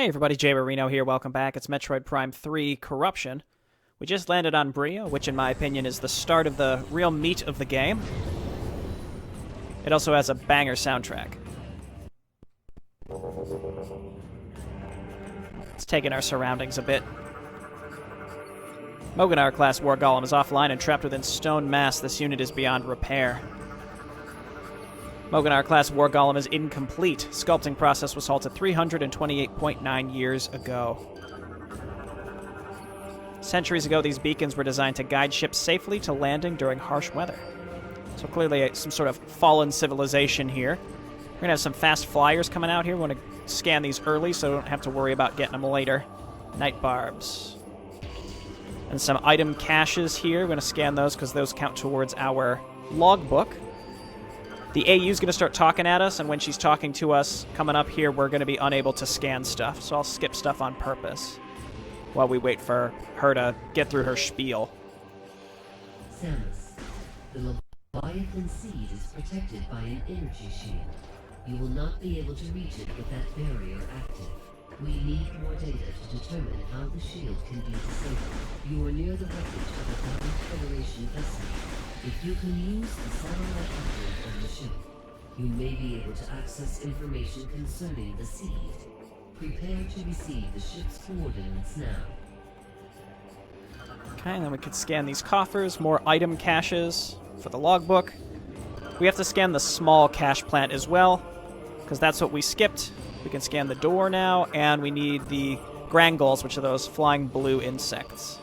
Hey everybody, Jay Marino here, welcome back. It's Metroid Prime 3 Corruption. We just landed on Brio, which in my opinion is the start of the real meat of the game. It also has a banger soundtrack. Let's take in our surroundings a bit. Moganar-class War Golem is offline and trapped within stone mass. This unit is beyond repair. Moganar-class War Golem is incomplete. Sculpting process was halted 328.9 years ago. Centuries ago, these beacons were designed to guide ships safely to landing during harsh weather. So clearly some sort of fallen civilization here. We're going to have some fast flyers coming out here. We want to scan these early so we don't have to worry about getting them later. Night barbs. And some item caches here. We're going to scan those because those count towards our logbook. The AU is going to start talking at us, and when she's talking to us coming up here, we're going to be unable to scan stuff. So I'll skip stuff on purpose while we wait for her to get through her spiel. Samus, the Leviathan seed is protected by an energy shield. You will not be able to reach it with that barrier active. We need more data to determine how the shield can be disabled. You are near the wreckage of a Government Federation vessel. If you can use the satellite upload on the ship, you may be able to access information concerning the seed. Prepare to receive the ship's coordinates now. Okay, and then we could scan these coffers, more item caches for the logbook. We have to scan the small cache plant as well, because that's what we skipped. We can scan the door now, and we need the Grangles, which are those flying blue insects.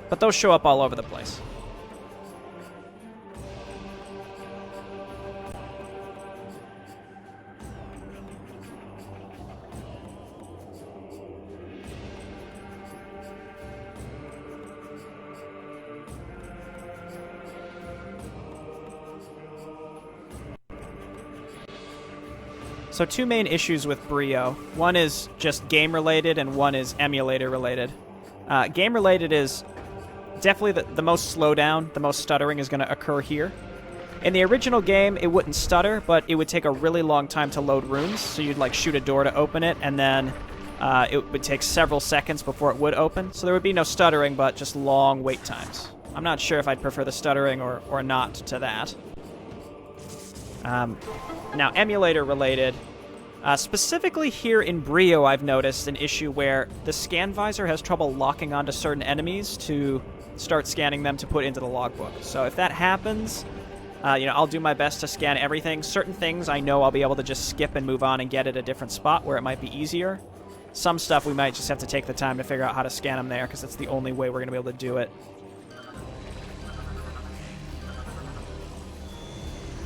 But those show up all over the place. So two main issues with Brio. One is just game-related, and one is emulator-related. Game-related is definitely the most slowdown, the most stuttering is going to occur here. In the original game, it wouldn't stutter, but it would take a really long time to load rooms, so you'd like shoot a door to open it, and then it would take several seconds before it would open. So there would be no stuttering, but just long wait times. I'm not sure if I'd prefer the stuttering or not to that. Now, emulator-related, specifically here in Brio, I've noticed an issue where the scan visor has trouble locking onto certain enemies to start scanning them to put into the logbook. So if that happens, I'll do my best to scan everything. Certain things I know I'll be able to just skip and move on and get at a different spot where it might be easier. Some stuff we might just have to take the time to figure out how to scan them there, because that's the only way we're going to be able to do it.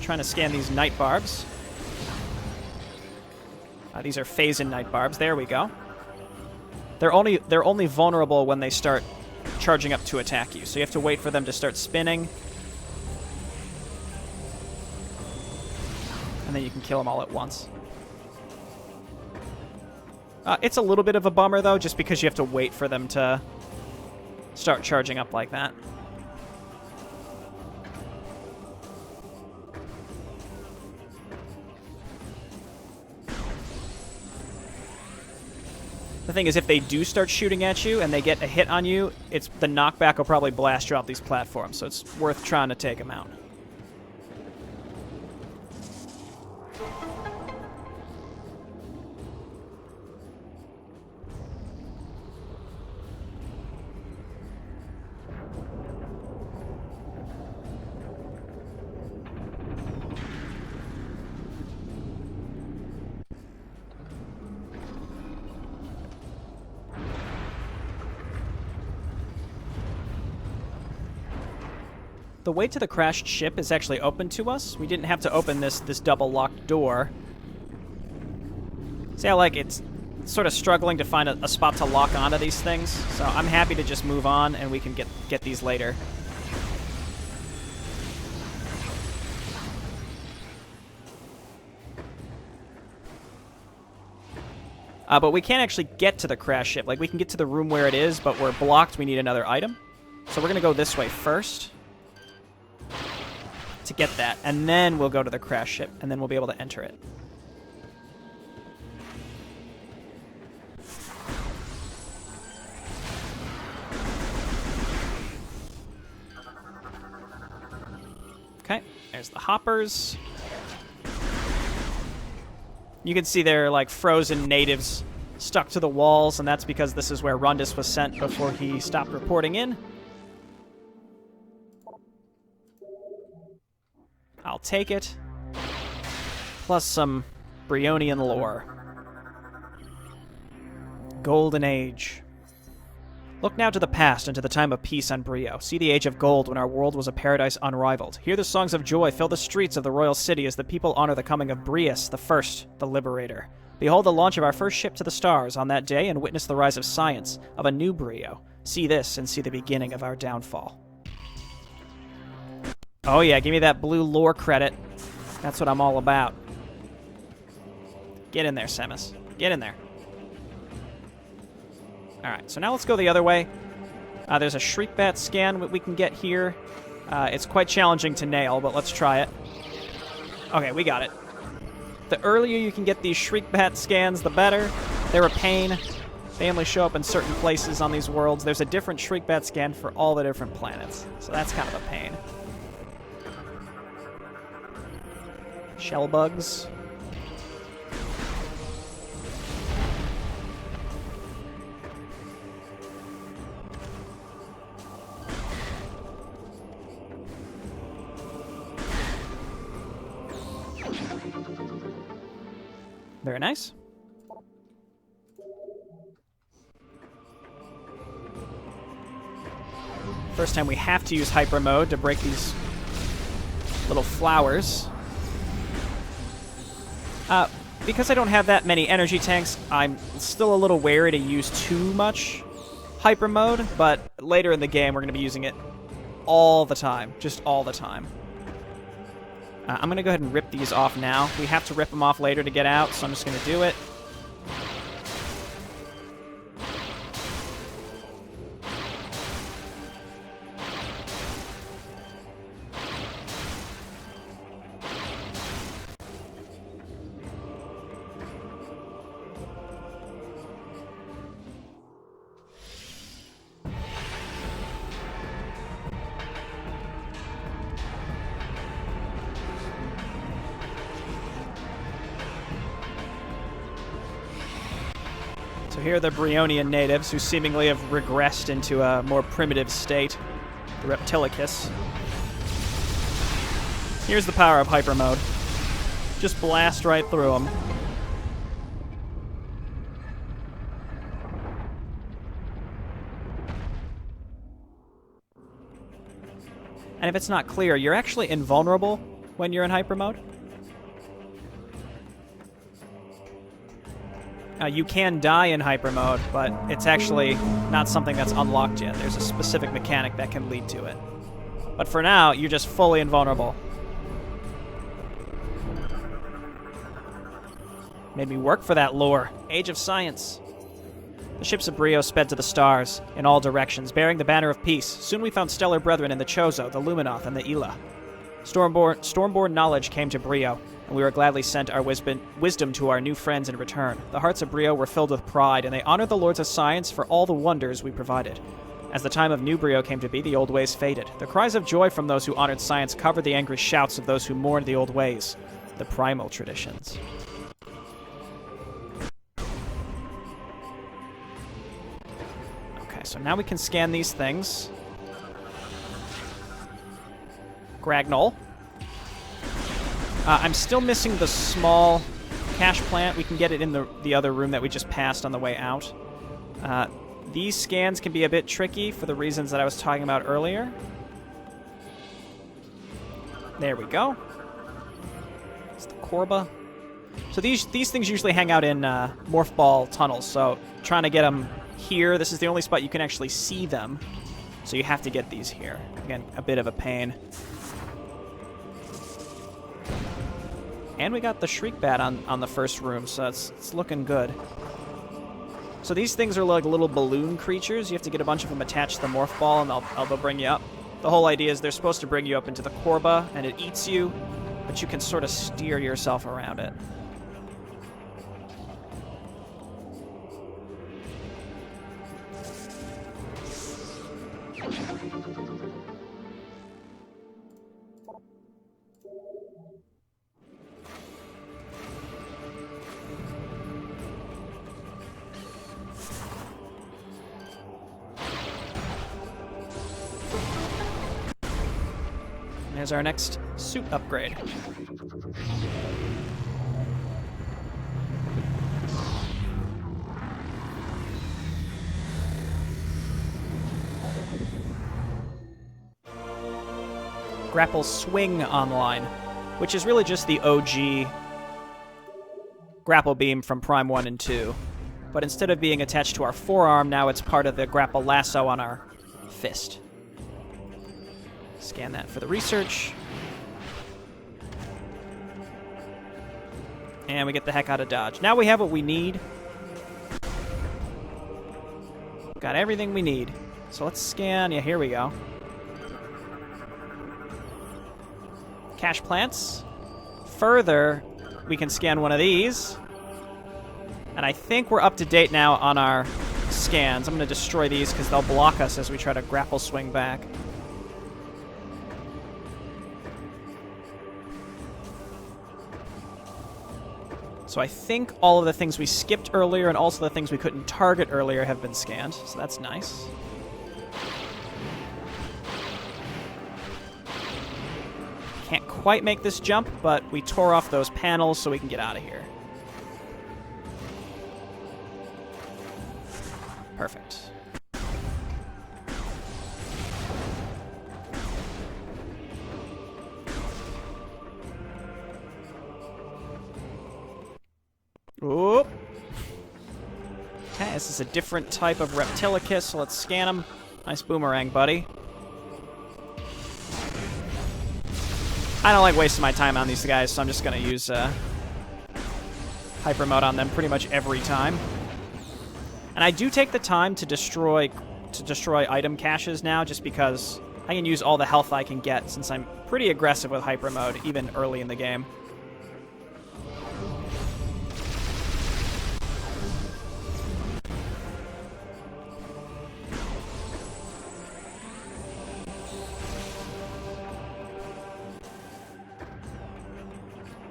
Trying to scan these night barbs. These are phase-in night barbs. There we go. They're only vulnerable when they start charging up to attack you, so you have to wait for them to start spinning, and then you can kill them all at once. It's a little bit of a bummer, though, just because you have to wait for them to start charging up like that. The thing is, if they do start shooting at you and they get a hit on you, the knockback will probably blast you off these platforms, so it's worth trying to take them out. The way to the crashed ship is actually open to us. We didn't have to open this double locked door. See how, like, it's sort of struggling to find a spot to lock onto these things? So I'm happy to just move on, and we can get these later. But we can't actually get to the crash ship. Like, we can get to the room where it is, but we're blocked. We need another item. So we're going to go this way first to get that, and then we'll go to the crash ship, and then we'll be able to enter it. There's the hoppers. You can see they're like frozen natives stuck to the walls, and that's because this is where Rundas was sent before he stopped reporting in. I'll take it. Plus some Brionian lore. Golden Age. Look now to the past and to the time of peace on Brio. See the age of gold when our world was a paradise unrivaled. Hear the songs of joy fill the streets of the royal city as the people honor the coming of Brius, the first, the liberator. Behold the launch of our first ship to the stars on that day and witness the rise of science, of a new Brio. See this and see the beginning of our downfall. Oh yeah, give me that blue lore credit. That's what I'm all about. Get in there, Semus. Get in there. Alright, so now let's go the other way. There's a Shriekbat scan we can get here. It's quite challenging to nail, but let's try it. Okay, we got it. The earlier you can get these Shriekbat scans, the better. They're a pain. They only show up in certain places on these worlds. There's a different Shriekbat scan for all the different planets, so that's kind of a pain. Shell bugs. Very nice. First time we have to use Hypermode to break these little flowers. Because I don't have that many energy tanks, I'm still a little wary to use too much Hypermode, but later in the game we're going to be using it all the time. Just all the time. I'm going to go ahead and rip these off now. We have to rip them off later to get out, so I'm just going to do it. So here are the Brionian natives, who seemingly have regressed into a more primitive state, the Reptilicus. Here's the power of Hypermode. Just blast right through them. And if it's not clear, you're actually invulnerable when you're in Hypermode. You can die in Hypermode, but it's actually not something that's unlocked yet. There's a specific mechanic that can lead to it. But for now, you're just fully invulnerable. Made me work for that lore. Age of Science. The ships of Brio sped to the stars, in all directions, bearing the banner of peace. Soon we found stellar brethren in the Chozo, the Luminoth, and the Ela. Stormborn knowledge came to Brio, and we were gladly sent our wisdom to our new friends in return. The hearts of Brio were filled with pride, and they honored the lords of science for all the wonders we provided. As the time of new Brio came to be, the old ways faded. The cries of joy from those who honored science covered the angry shouts of those who mourned the old ways, the primal traditions. Okay, so now we can scan these things. Gragnol. I'm still missing the small cash plant. We can get it in the other room that we just passed on the way out. These scans can be a bit tricky for the reasons that I was talking about earlier. There we go. It's the Korba. So these things usually hang out in morph ball tunnels, so trying to get them here, this is the only spot you can actually see them. So you have to get these here. Again, a bit of a pain. And we got the Shriekbat on the first room, so it's looking good. So these things are like little balloon creatures. You have to get a bunch of them attached to the morph ball, and they'll bring you up. The whole idea is they're supposed to bring you up into the Korba, and it eats you, but you can sort of steer yourself around it. There's our next suit upgrade. Grapple Swing Online, which is really just the OG grapple beam from Prime 1 and 2. But instead of being attached to our forearm, now it's part of the grapple lasso on our fist. Scan that for the research. And we get the heck out of dodge. Now we have what we need. Got everything we need. So let's scan. Yeah, here we go. Cache plants. Further, we can scan one of these. And I think we're up to date now on our scans. I'm going to destroy these because they'll block us as we try to grapple swing back. So I think all of the things we skipped earlier and also the things we couldn't target earlier have been scanned. So that's nice. Can't quite make this jump, but we tore off those panels so we can get out of here. Perfect. Oop. Okay, this is a different type of Reptilicus, so let's scan him. Nice boomerang, buddy. I don't like wasting my time on these guys, so I'm just going to use Hypermode on them pretty much every time. And I do take the time to destroy item caches now, just because I can use all the health I can get, since I'm pretty aggressive with Hypermode, even early in the game.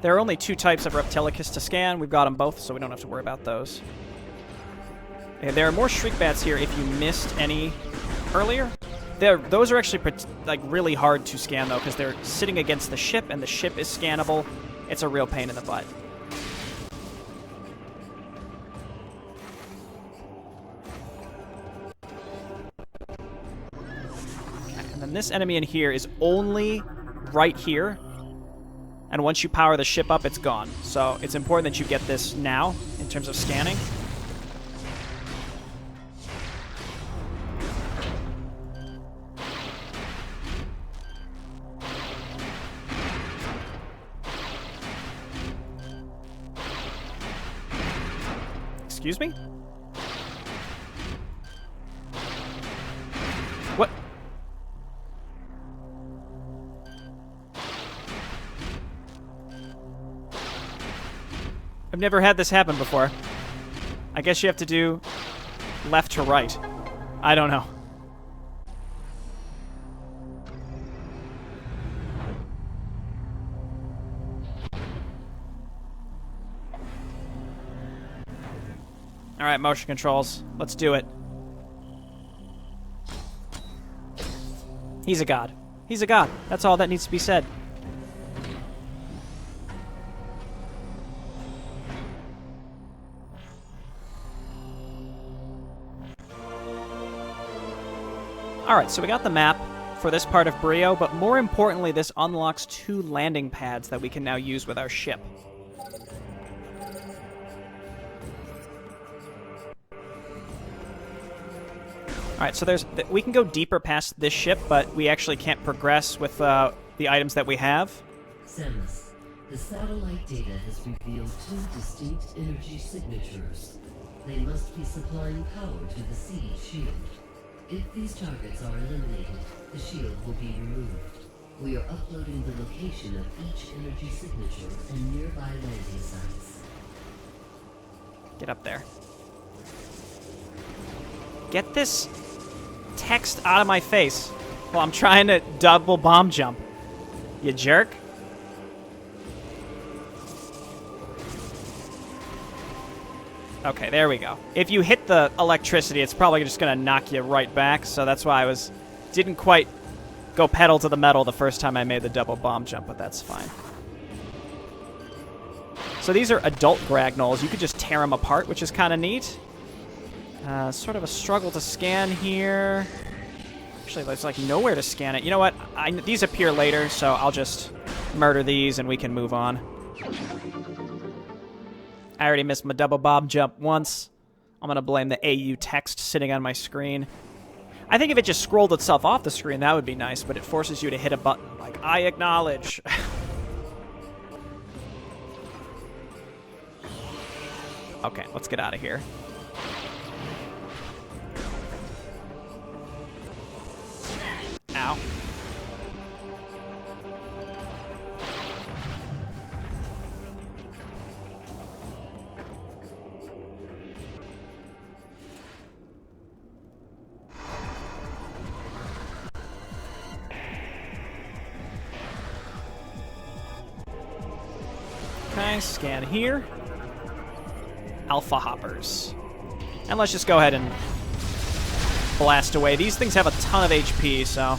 There are only 2 types of Reptilicus to scan. We've got them both, so we don't have to worry about those. And there are more Shriek Bats here if you missed any earlier. Those are actually like really hard to scan, though, because they're sitting against the ship, and the ship is scannable. It's a real pain in the butt. And then this enemy in here is only right here. And once you power the ship up, it's gone. So it's important that you get this now in terms of scanning. Excuse me? What? I've never had this happen before. I guess you have to do left to right. I don't know. Alright, motion controls. Let's do it. He's a god. He's a god. That's all that needs to be said. Alright, so we got the map for this part of Brio, but more importantly, this unlocks 2 landing pads that we can now use with our ship. Alright, so we can go deeper past this ship, but we actually can't progress with the items that we have. Samus, the satellite data has revealed 2 distinct energy signatures. They must be supplying power to the siege shield. If these targets are eliminated, the shield will be removed. We are uploading the location of each energy signature and nearby landing sites. Get up there. Get this text out of my face while I'm trying to double bomb jump. You jerk. Okay, there we go. If you hit the electricity, it's probably just going to knock you right back, so that's why I didn't quite go pedal to the metal the first time I made the double bomb jump, but that's fine. So these are adult Gragnolls. You could just tear them apart, which is kind of neat. Sort of a struggle to scan here. Actually, there's like nowhere to scan it. You know what? These appear later, so I'll just murder these and we can move on. I already missed my double bomb jump once. I'm going to blame the AU text sitting on my screen. I think if it just scrolled itself off the screen, that would be nice, but it forces you to hit a button like, I acknowledge. Okay, let's get out of here. Ow. Okay, scan here. Alpha hoppers. And let's just go ahead and blast away. These things have a ton of HP, so...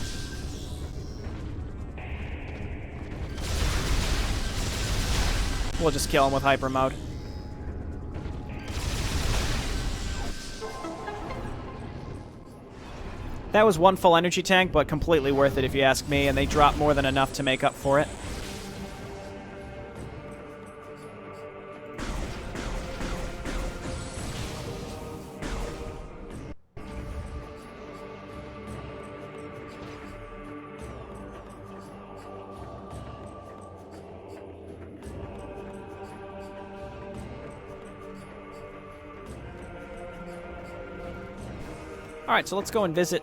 we'll just kill them with Hypermode. That was one full energy tank, but completely worth it if you ask me, and they drop more than enough to make up for it. Alright, so let's go and visit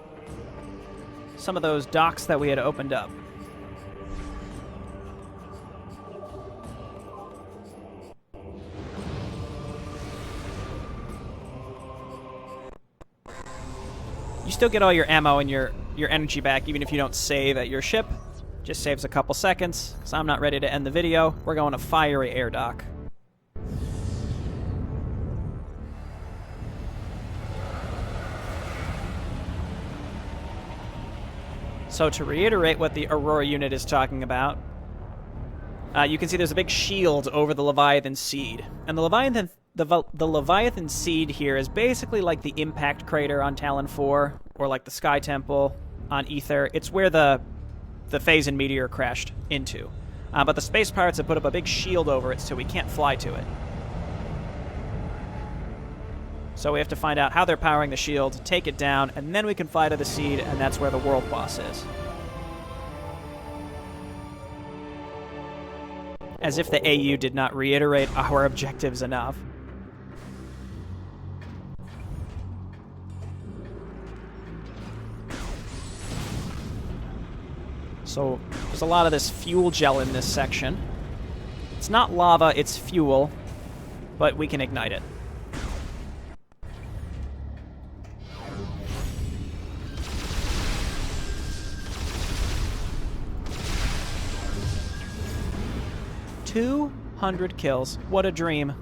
some of those docks that we had opened up. You still get all your ammo and your energy back even if you don't save at your ship. Just saves a couple seconds, because I'm not ready to end the video. We're going to Fiery Air Dock. So to reiterate what the Aurora unit is talking about, you can see there's a big shield over the Leviathan Seed. And the Leviathan Seed here is basically like the impact crater on Talon 4, or like the Sky Temple on Aether. It's where the Phazon meteor crashed into. But the space pirates have put up a big shield over it so we can't fly to it. So we have to find out how they're powering the shield, take it down, and then we can fly to the Seed, and that's where the world boss is. As if the AU did not reiterate our objectives enough. So there's a lot of this fuel gel in this section. It's not lava, it's fuel, but we can ignite it. $200 kills. What a dream.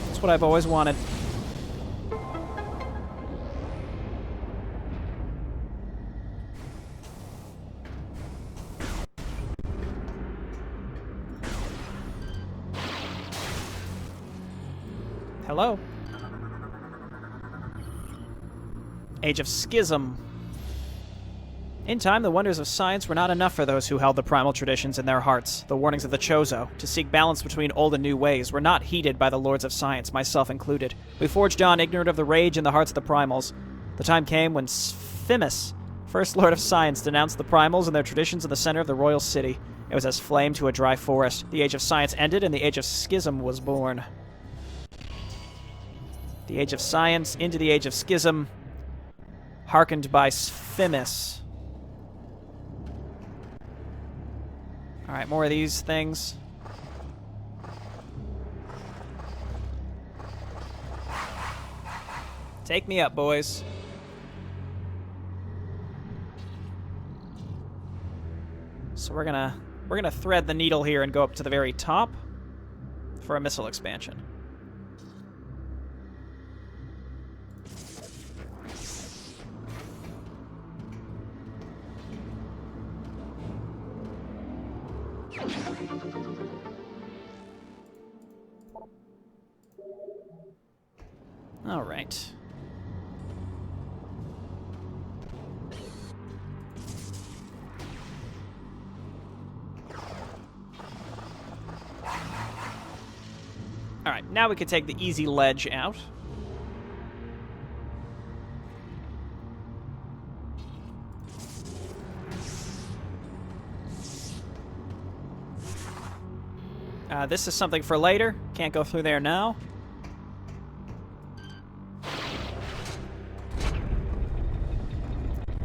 That's what I've always wanted. Hello. Age of Schism. In time, the wonders of science were not enough for those who held the primal traditions in their hearts. The warnings of the Chozo, to seek balance between old and new ways, were not heeded by the lords of science, myself included. We forged on, ignorant of the rage in the hearts of the primals. The time came when Sphimus, first lord of science, denounced the primals and their traditions in the center of the royal city. It was as flame to a dry forest. The age of science ended, and the age of schism was born. The age of science into the age of schism, hearkened by Sphimus. Alright, more of these things. Take me up, boys. So we're gonna thread the needle here and go up to the very top for a missile expansion. All right. All right, now we can take the easy ledge out. This is something for later. Can't go through there now.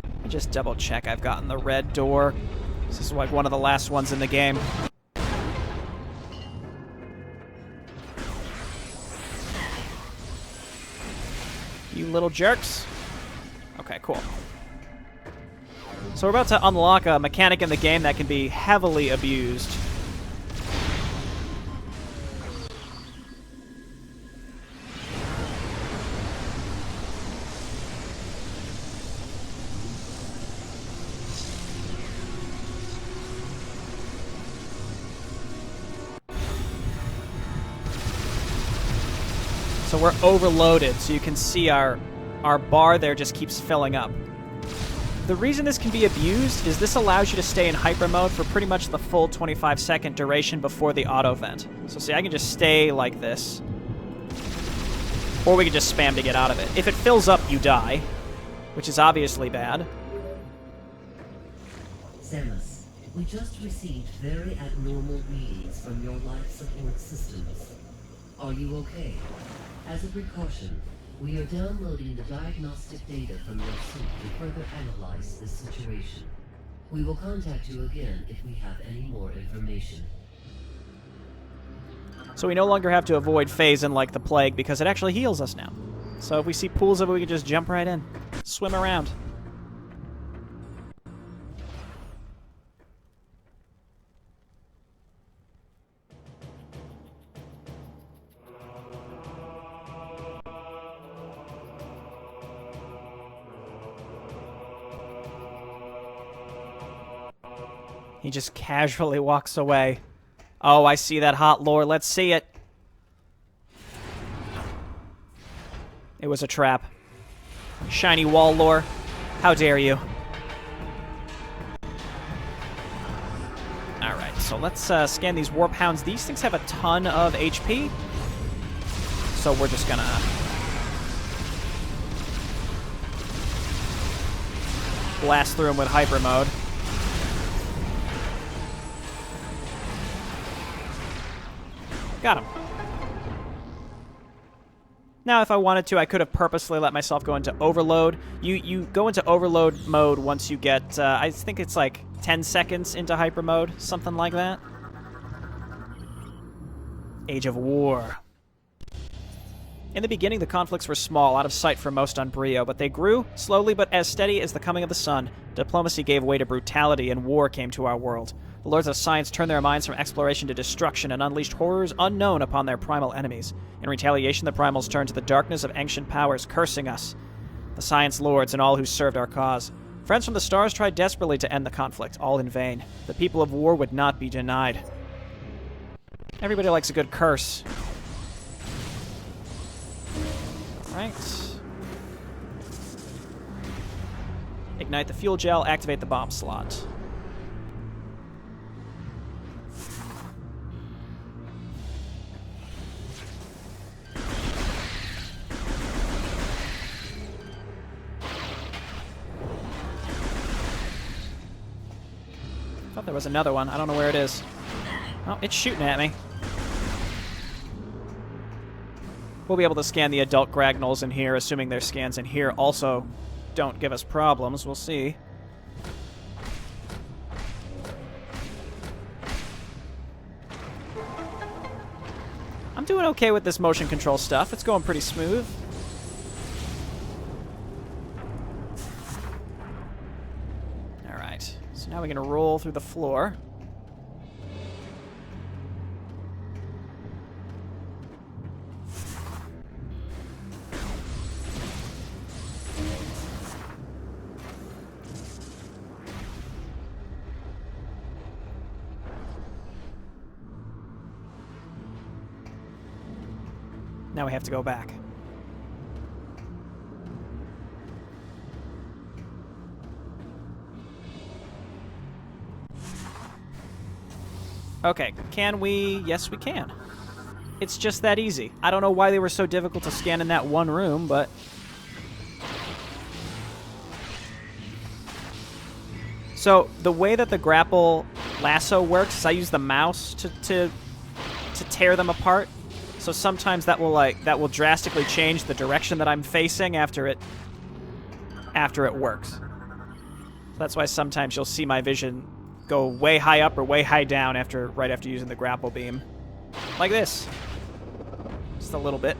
Let me just double check I've gotten the red door. This is like one of the last ones in the game. You little jerks. Okay, cool. So we're about to unlock a mechanic in the game that can be heavily abused. So we're overloaded, so you can see our bar there just keeps filling up. The reason this can be abused is this allows you to stay in hyper mode for pretty much the full 25-second duration before the auto vent. So see, I can just stay like this. Or we can just spam to get out of it. If it fills up, you die, which is obviously bad. Samus, we just received very abnormal readings from your life support systems. Are you okay? As a precaution, we are downloading the diagnostic data from your suit to further analyze this situation. We will contact you again if we have any more information. So we no longer have to avoid phase-in like the plague because it actually heals us now. So if we see pools of it, we can just jump right in. Swim around. He just casually walks away. Oh, I see that hot lore. Let's see it. It was a trap. Shiny wall lore. How dare you? Alright, so let's scan these warp hounds. These things have a ton of HP. So we're just gonna... blast through them with hyper mode. Got him. Now, if I wanted to, I could have purposely let myself go into overload. You go into overload mode once you get, I think it's like 10 seconds into hyper mode, something like that. Age of War. In the beginning, the conflicts were small, out of sight for most on Brio, but they grew, slowly but as steady as the coming of the sun. Diplomacy gave way to brutality, and war came to our world. The Lords of Science turned their minds from exploration to destruction and unleashed horrors unknown upon their primal enemies. In retaliation, the Primals turned to the darkness of ancient powers, cursing us, the Science Lords and all who served our cause. Friends from the stars tried desperately to end the conflict, all in vain. The people of war would not be denied. Everybody likes a good curse. Right. Ignite the fuel gel, activate the bomb slot. Thought there was another one. I don't know where it is. Oh, it's shooting at me. We'll be able to scan the adult Gragnolls in here, assuming their scans in here also don't give us problems. We'll see. I'm doing okay with this motion control stuff. It's going pretty smooth. Alright, so now we're going to roll through the floor. Now we have to go back. Okay, can we? Yes, we can. It's just that easy. I don't know why they were so difficult to scan in that one room, but... So, the way that the grapple lasso works is I use the mouse to tear them apart. So sometimes that will drastically change the direction that I'm facing after it works. So that's why sometimes you'll see my vision go way high up or way high down right after using the grapple beam. Like this. Just a little bit.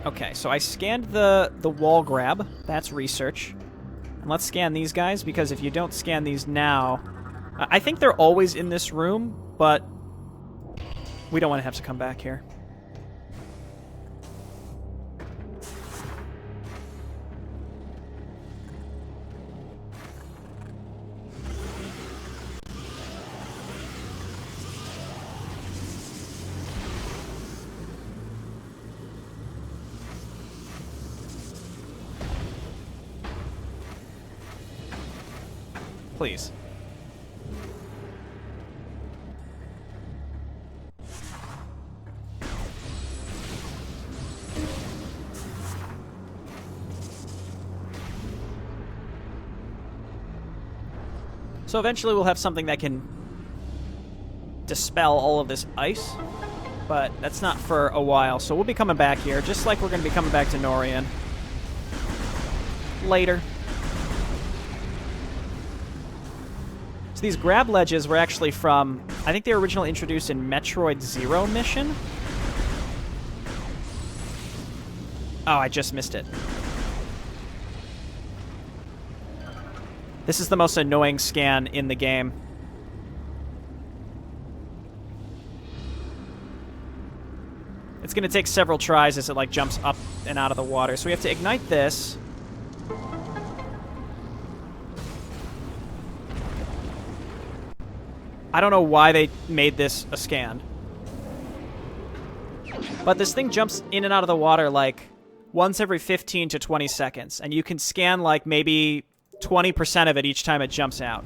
Okay, so I scanned the wall grab. That's research. And let's scan these guys, because if you don't scan these now... I think they're always in this room, but we don't want to have to come back here. Please. So eventually we'll have something that can dispel all of this ice, but that's not for a while. So we'll be coming back here, just like we're going to be coming back to Norian later. So these grab ledges were actually from, I think they were originally introduced in Metroid Zero Mission. Oh, I just missed it. This is the most annoying scan in the game. It's going to take several tries as it like jumps up and out of the water. So we have to ignite this. I don't know why they made this a scan. But this thing jumps in and out of the water like once every 15 to 20 seconds. And you can scan like maybe 20% of it each time it jumps out.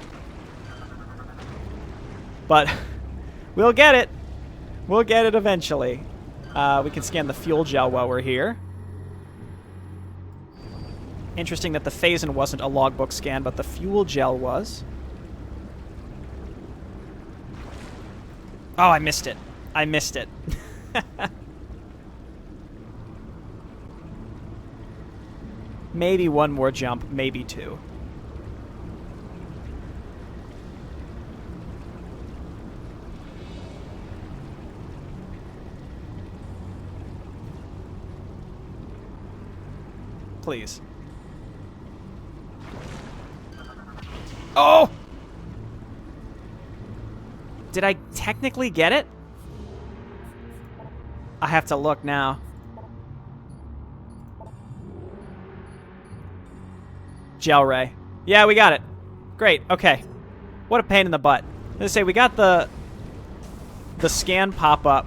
But we'll get it. We'll get it eventually. We can scan the fuel gel while we're here. Interesting that the Phazon wasn't a logbook scan, but the fuel gel was. Oh, I missed it. I missed it. Maybe one more jump, maybe two. Please. Oh! Did I technically get it? I have to look now. Gel ray. Yeah, we got it. Great, okay. What a pain in the butt. Let's say we got the scan pop-up,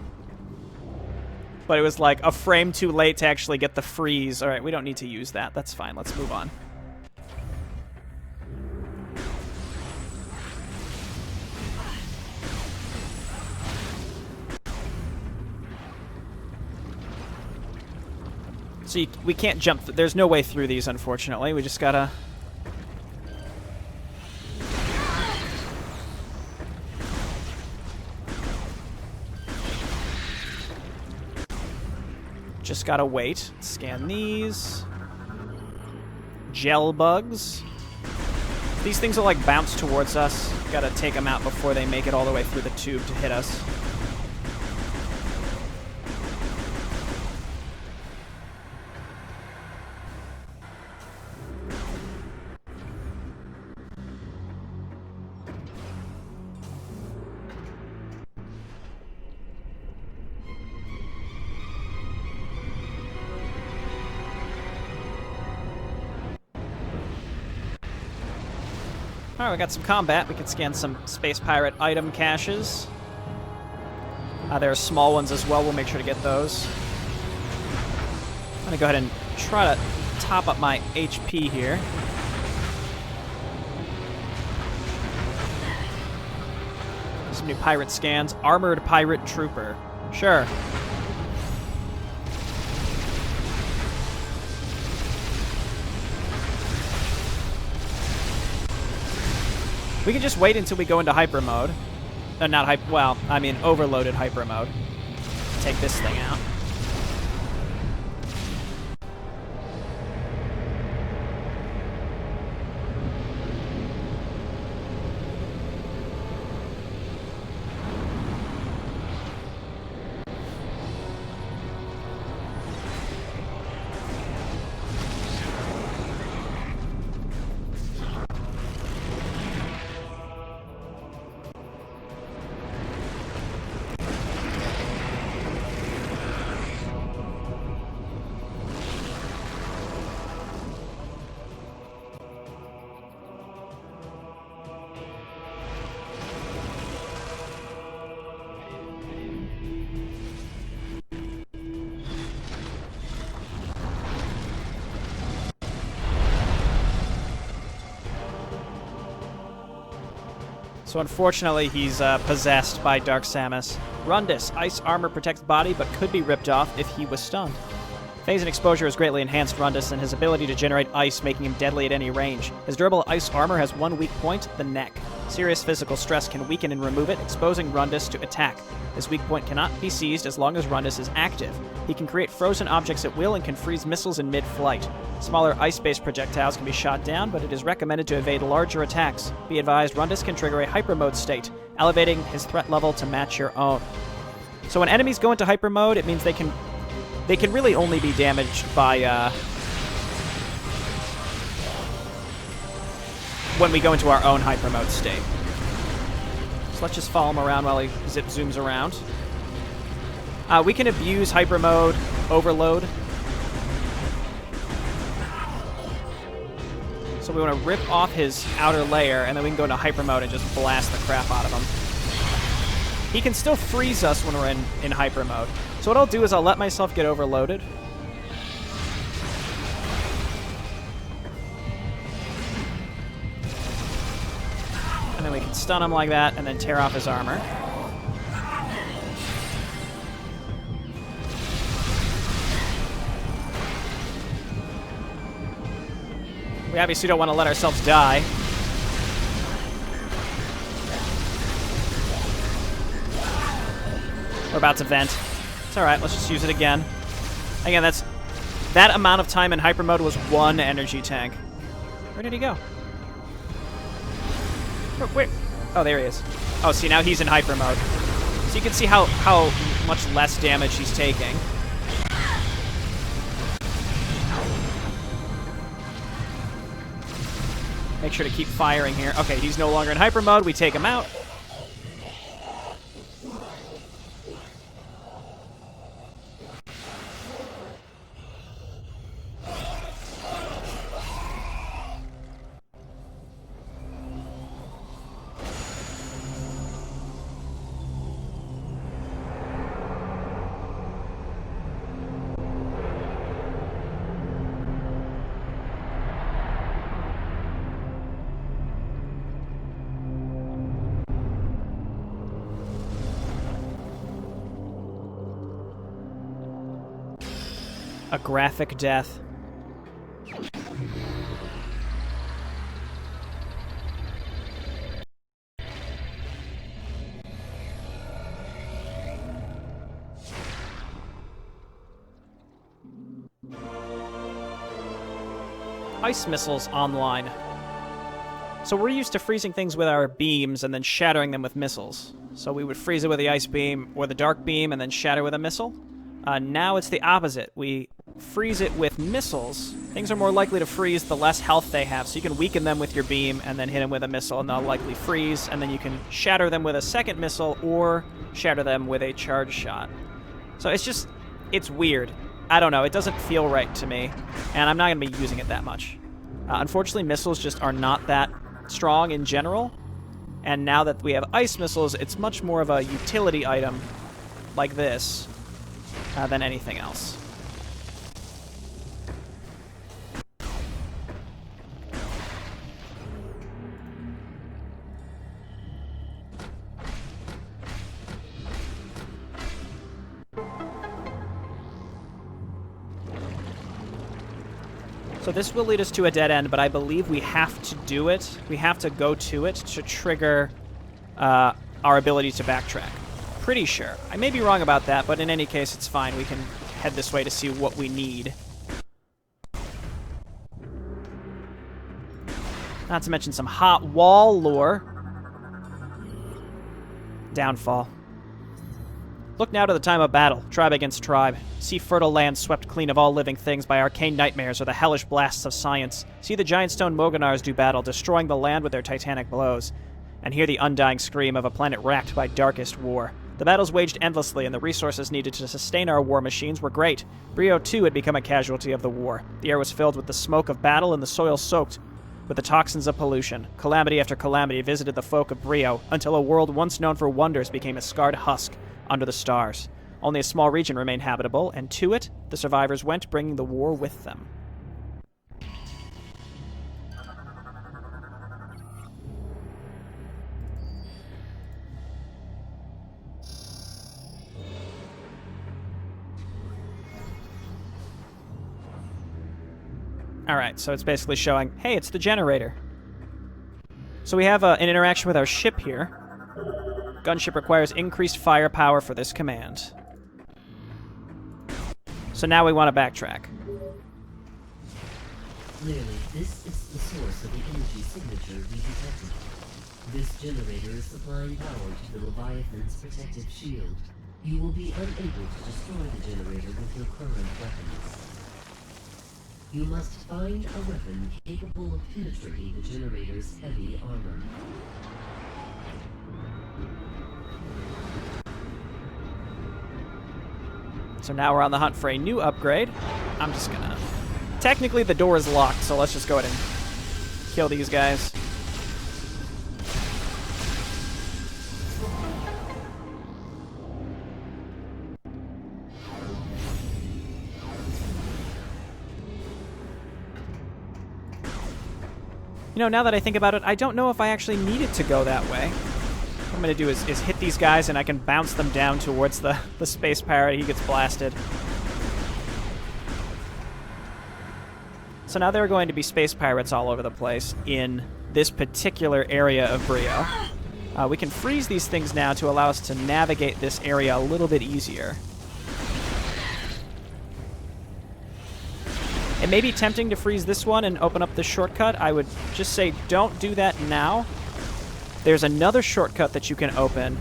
but it was like a frame too late to actually get the freeze. Alright, we don't need to use that. That's fine. Let's move on. So we can't jump. There's no way through these, unfortunately. We just gotta... Just gotta wait. Scan these. Gel bugs. These things will like bounce towards us. Gotta take them out before they make it all the way through the tube to hit us. Alright, we got some combat. We can scan some Space Pirate item caches. There are small ones as well. We'll make sure to get those. I'm going to go ahead and try to top up my HP here. Some new pirate scans. Armored Pirate Trooper. Sure. We can just wait until we go into hyper mode. Not hyper, well, I mean overloaded hyper mode. Take this thing out. So unfortunately, he's possessed by Dark Samus. Rundas. Ice armor protects body, but could be ripped off if he was stunned. Phase and exposure has greatly enhanced Rundas and his ability to generate ice, making him deadly at any range. His durable ice armor has one weak point, the neck. Serious physical stress can weaken and remove it, exposing Rundas to attack. This weak point cannot be seized as long as Rundas is active. He can create frozen objects at will and can freeze missiles in mid-flight. Smaller ice-based projectiles can be shot down, but it is recommended to evade larger attacks. Be advised, Rundas can trigger a hypermode state, elevating his threat level to match your own. So when enemies go into hypermode, it means they can really only be damaged by when we go into our own hypermode state. So let's just follow him around while he zooms around. We can abuse hypermode overload. So we want to rip off his outer layer, and then we can go into hypermode and just blast the crap out of him. He can still freeze us when we're in hypermode. So what I'll do is I'll let myself get overloaded. And then we can stun him like that and then tear off his armor. We obviously don't want to let ourselves die. We're about to vent. It's alright, let's just use it again. Again, that amount of time in hyper mode was one energy tank. Where did he go? Where? Oh, there he is. Oh, see, now he's in hyper mode. So you can see how much less damage he's taking. Make sure to keep firing here. Okay, he's no longer in hyper mode. We take him out. A graphic death. Ice missiles online. So we're used to freezing things with our beams and then shattering them with missiles. So we would freeze it with the ice beam or the dark beam and then shatter with a missile. Now it's the opposite. We freeze it with missiles. Things are more likely to freeze the less health they have, so you can weaken them with your beam and then hit them with a missile and they'll likely freeze, and then you can shatter them with a second missile or shatter them with a charge shot. So it's weird. I don't know, it doesn't feel right to me, and I'm not going to be using it that much. Unfortunately, missiles just are not that strong in general. And now that we have ice missiles, it's much more of a utility item like this than anything else. So this will lead us to a dead end, but I believe we have to do it. We have to go to it to trigger our ability to backtrack. Pretty sure. I may be wrong about that, but in any case, it's fine. We can head this way to see what we need. Not to mention some hot wall lore. Downfall. Look now to the time of battle, tribe against tribe. See fertile land swept clean of all living things by arcane nightmares or the hellish blasts of science. See the giant stone Moganars do battle, destroying the land with their titanic blows. And hear the undying scream of a planet racked by darkest war. The battles waged endlessly, and the resources needed to sustain our war machines were great. Brio, too, had become a casualty of the war. The air was filled with the smoke of battle, and the soil soaked with the toxins of pollution. Calamity after calamity visited the folk of Brio, until a world once known for wonders became a scarred husk under the stars. Only a small region remained habitable, and to it, the survivors went, bringing the war with them. Alright, so it's basically showing, hey, it's the generator. So we have an interaction with our ship here. Gunship requires increased firepower for this command. So now we want to backtrack. Clearly, this is the source of the energy signature we detected. This generator is supplying power to the Leviathan's protective shield. You will be unable to destroy the generator with your current weapons. You must find a weapon capable of penetrating the generator's heavy armor. So now we're on the hunt for a new upgrade. I'm just gonna... Technically the door is locked, so let's just go ahead and kill these guys. You know, now that I think about it, I don't know if I actually needed to go that way. What I'm going to do is hit these guys, and I can bounce them down towards the space pirate. He gets blasted. So now there are going to be space pirates all over the place in this particular area of Brio. We can freeze these things now to allow us to navigate this area a little bit easier. It may be tempting to freeze this one and open up this shortcut. I would just say don't do that now. There's another shortcut that you can open.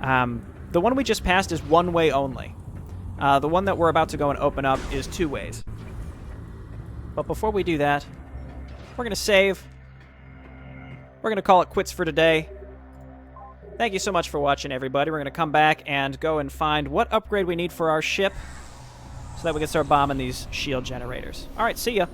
The one we just passed is one way only. The one that we're about to go and open up is two ways. But before we do that, we're going to save. We're going to call it quits for today. Thank you so much for watching, everybody. We're going to come back and go and find what upgrade we need for our ship so that we can start bombing these shield generators. All right, see ya.